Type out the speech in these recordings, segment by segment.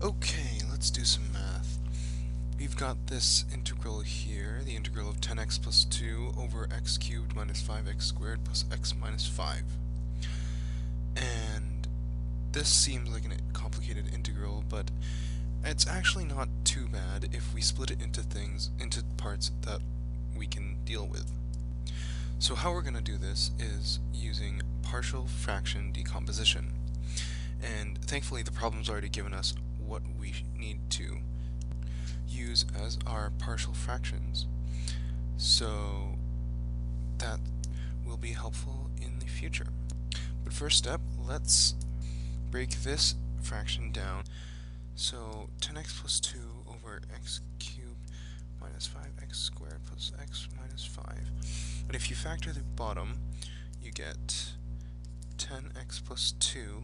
Okay, let's do some math. We've got this integral here, the integral of 10x plus 2 over x cubed minus 5x squared plus x minus 5. And this seems like a complicated integral, but it's actually not too bad if we split it into parts that we can deal with. So how we're going to do this is using partial fraction decomposition. And thankfully the problem's already given us what we need to use as our partial fractions, so that will be helpful in the future. But first step, let's break this fraction down. So 10x plus 2 over x cubed minus 5x squared plus x minus 5. And if you factor the bottom, you get 10x plus 2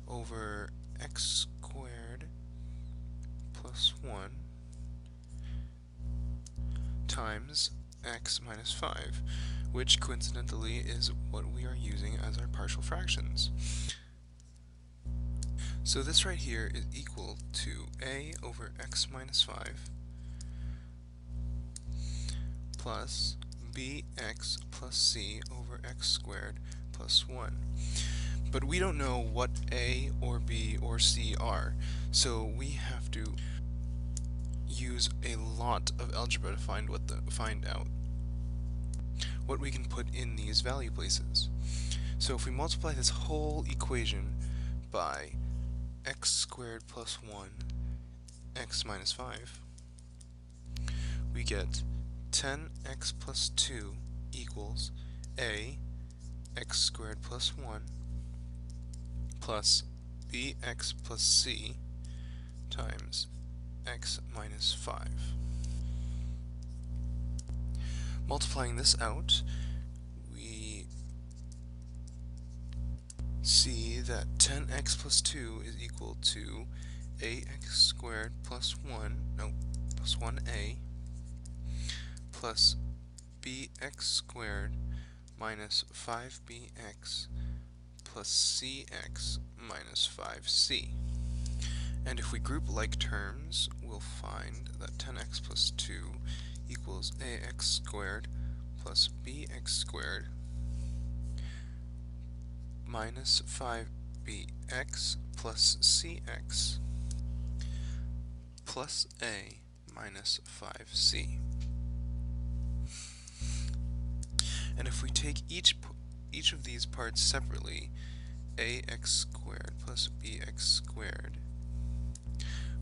over x squared plus 1 times x minus 5, which coincidentally is what we are using as our partial fractions. So this right here is equal to a over x minus 5 plus bx plus c over x squared plus 1. But we don't know what a or b or c are, so we have to use a lot of algebra to find out what we can put in these value places. So if we multiply this whole equation by x squared plus 1 x minus 5, we get 10x plus 2 equals a x squared plus 1 plus bx plus c times x minus 5. Multiplying this out, we see that 10x plus 2 is equal to ax squared plus 1a plus bx squared minus 5bx plus cx minus 5c. And if we group like terms, we'll find that 10x plus 2 equals ax squared plus bx squared minus 5bx plus cx plus a minus 5c. And if we take each of these parts separately, ax squared plus bx squared,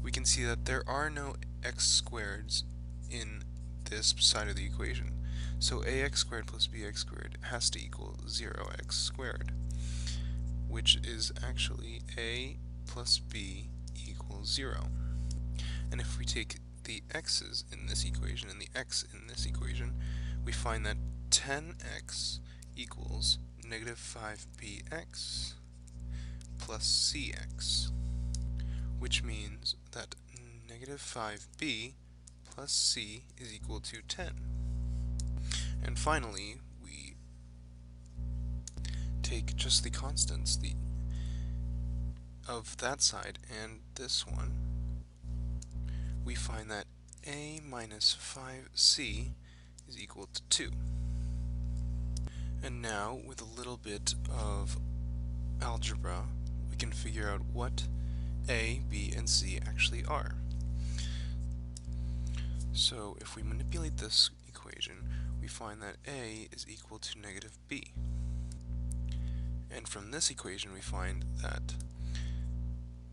we can see that there are no x squareds in this side of the equation. So ax squared plus bx squared has to equal 0x squared, which is actually a plus b equals 0. And if we take the x's in this equation and the x in this equation, we find that 10x equals negative 5bx plus cx, which means that negative 5b plus c is equal to 10. And finally, we take just the constants of that side and this one. We find that a minus 5c is equal to 2. And now, with a little bit of algebra, we can figure out what a, b, and c actually are. So if we manipulate this equation, we find that a is equal to negative b. And from this equation we find that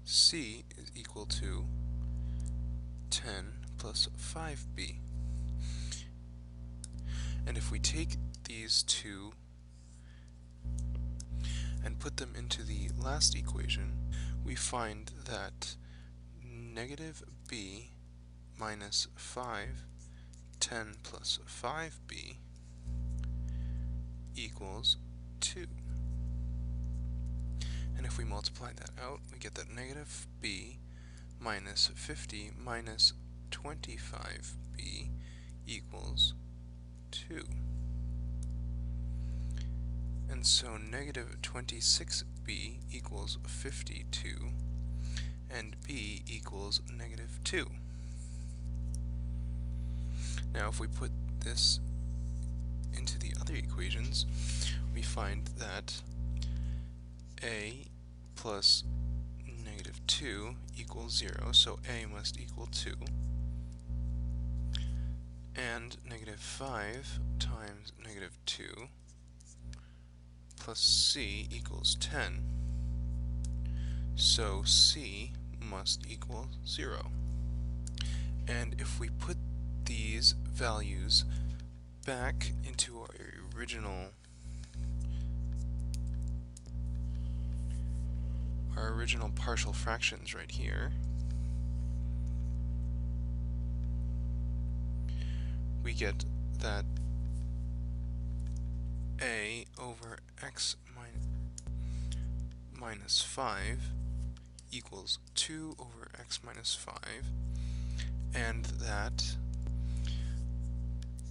c is equal to 10 plus 5b. And if we take these two and put them into the last equation, we find that negative b minus 5, 10 plus 5b equals 2. And if we multiply that out, we get that negative b minus 50 minus 25b equals 2. And so negative 26b equals 52, and b equals -2. Now if we put this into the other equations, we find that a plus -2 equals 0, so a must equal 2, and -5 times -2 plus c equals 10, so c must equal 0. And if we put these values back into our original partial fractions right here, we get that a over x minus 5 equals 2 over x minus 5, and that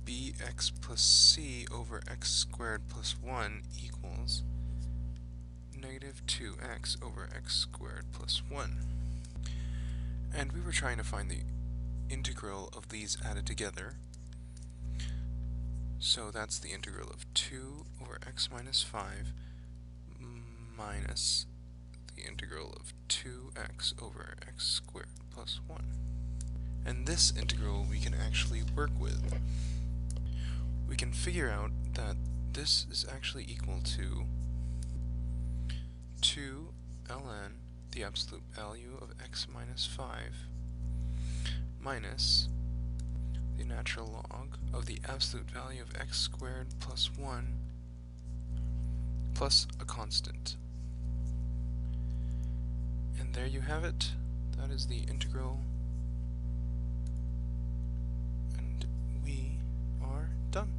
bx plus c over x squared plus 1 equals -2x over x squared plus 1. And we were trying to find the integral of these added together, so that's the integral of 2 over x minus 5 minus the integral of 2x over x squared plus 1. And this integral we can actually work with. We can figure out that this is actually equal to 2 ln the absolute value of x minus 5 minus the natural log of the absolute value of x squared plus 1 plus a constant. And there you have it. That is the integral, and we are done.